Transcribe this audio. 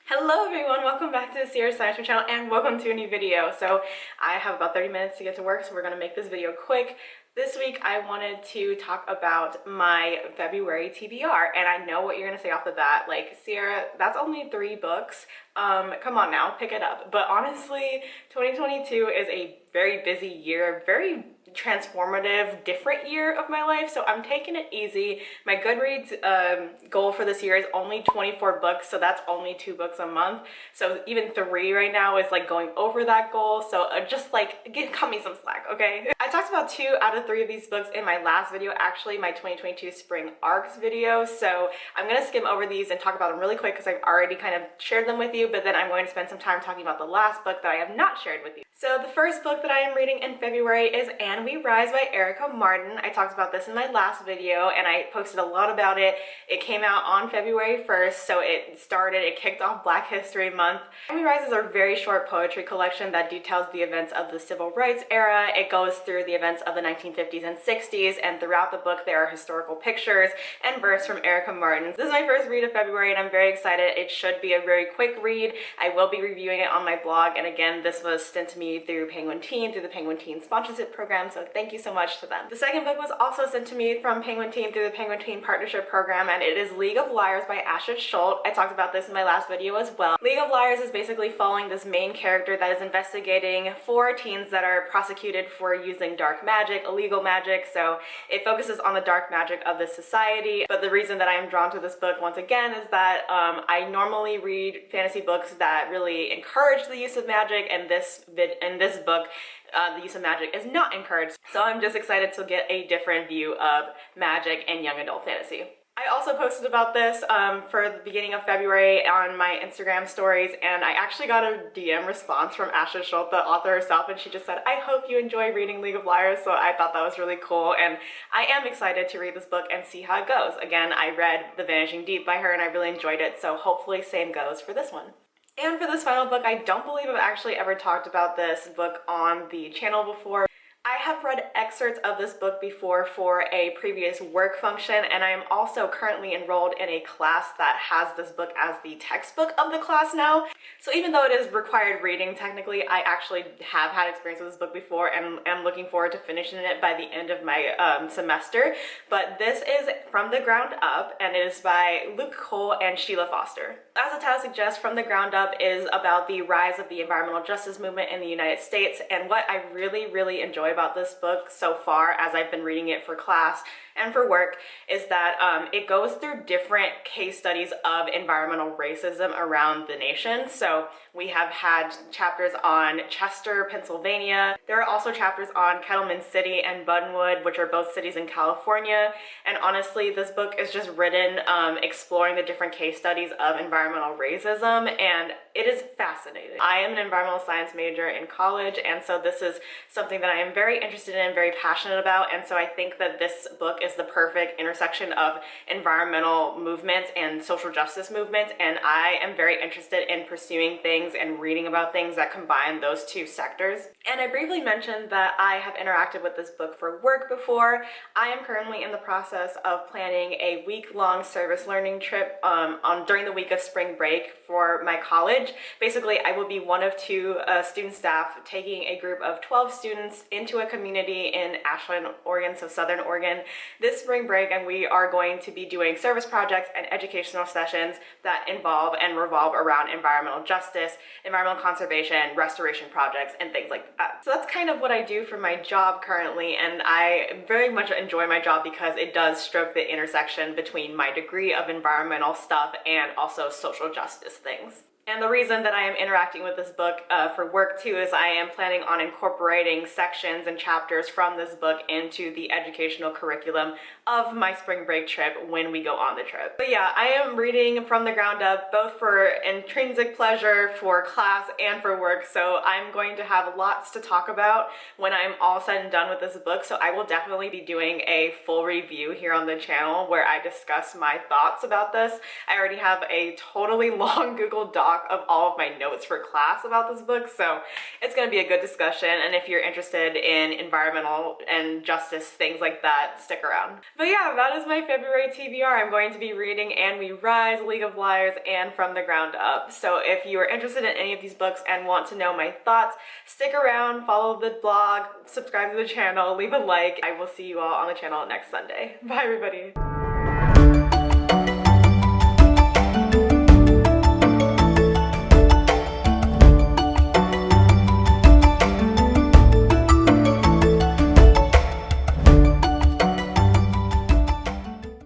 Hello everyone, welcome back to the Sierra Science channel and welcome to a new video. So I have about 30 minutes to get to work, so we're going to make this video quick. This week I wanted to talk about my February TBR, and I know what you're going to say off the bat, like, Sierra, that's only 3 books. Come on now, pick it up. But honestly, 2022 is a very busy year, very transformative, different year of my life, so I'm taking it easy. My Goodreads goal for this year is only 24 books, so that's only 2 books a month. So even 3 right now is like going over that goal, so just like cut me some slack, okay? I talked about 2 out of 3 of these books in my last video, actually my 2022 spring arcs video, so I'm gonna skim over these and talk about them really quick because I've already kind of shared them with you, but then I'm going to spend some time talking about the last book that I have not shared with you. So the first book that I am reading in February is And We Rise by Erica Martin. I talked about this in my last video and I posted a lot about it. It came out on February 1st, so it kicked off Black History Month. And We Rise is a very short poetry collection that details the events of the Civil Rights era. It goes through the events of the 1950s and 60s, and throughout the book there are historical pictures and verse from Erica Martin. This is my first read of February and I'm very excited. It should be a very quick read. I will be reviewing it on my blog, and again, this was sent to me through Penguin Teen, through the Penguin Teen sponsorship program, so thank you so much to them. The second book was also sent to me from Penguin Teen through the Penguin Teen partnership program, and it is League of Liars by Asher Schultz. I talked about this in my last video as well. League of Liars is basically following this main character that is investigating 4 teens that are prosecuted for using dark magic, illegal magic, so it focuses on the dark magic of this society. But the reason that I am drawn to this book once again is that I normally read fantasy books that really encourage the use of magic, and in this book, the use of magic is not encouraged. So I'm just excited to get a different view of magic and young adult fantasy. I also posted about this for the beginning of February on my Instagram stories, and I actually got a DM response from Asha Schultz, the author herself, and she just said, I hope you enjoy reading League of Liars, so I thought that was really cool, and I am excited to read this book and see how it goes. Again, I read The Vanishing Deep by her and I really enjoyed it, so hopefully same goes for this one. And for this final book, I don't believe I've actually ever talked about this book on the channel before. I have read excerpts of this book before for a previous work function, and I am also currently enrolled in a class that has this book as the textbook of the class now. So even though it is required reading technically, I actually have had experience with this book before and am looking forward to finishing it by the end of my semester. But this is From the Ground Up, and it is by Luke Cole and Sheila Foster. As the title suggests, From the Ground Up is about the rise of the environmental justice movement in the United States, and what I really enjoy about this book so far, as I've been reading it for class and for work, is that it goes through different case studies of environmental racism around the nation. So we have had chapters on Chester, Pennsylvania. There are also chapters on Kettleman City and Buttonwood, which are both cities in California. And honestly, this book is just written exploring the different case studies of environmental racism, and it is fascinating. I am an environmental science major in college, and so this is something that I am very interested in, very passionate about, and so I think that this book is the perfect intersection of environmental movements and social justice movements, and I am very interested in pursuing things and reading about things that combine those 2 sectors. And I briefly mentioned that I have interacted with this book for work before. I am currently in the process of planning a week-long service learning trip during the week of spring break for my college. Basically, I will be one of 2 student staff taking a group of 12 students into a community in Ashland, Oregon, so Southern Oregon, this spring break, and we are going to be doing service projects and educational sessions that involve and revolve around environmental justice, environmental conservation, restoration projects, and things like that. So that's kind of what I do for my job currently, and I very much enjoy my job because it does stroke the intersection between my degree of environmental stuff and also social justice things. And the reason that I am interacting with this book for work too is I am planning on incorporating sections and chapters from this book into the educational curriculum of my spring break trip when we go on the trip. But yeah, I am reading From the Ground Up both for intrinsic pleasure, for class, and for work, so I'm going to have lots to talk about when I'm all said and done with this book, so I will definitely be doing a full review here on the channel where I discuss my thoughts about this. I already have a totally long Google Doc talk of all of my notes for class about this book, so it's going to be a good discussion, and if you're interested in environmental and justice, things like that, stick around. But yeah, that is my February TBR. I'm going to be reading And We Rise, League of Liars, and From the Ground Up. So if you are interested in any of these books and want to know my thoughts, stick around, follow the blog, subscribe to the channel, leave a like. I will see you all on the channel next Sunday. Bye everybody.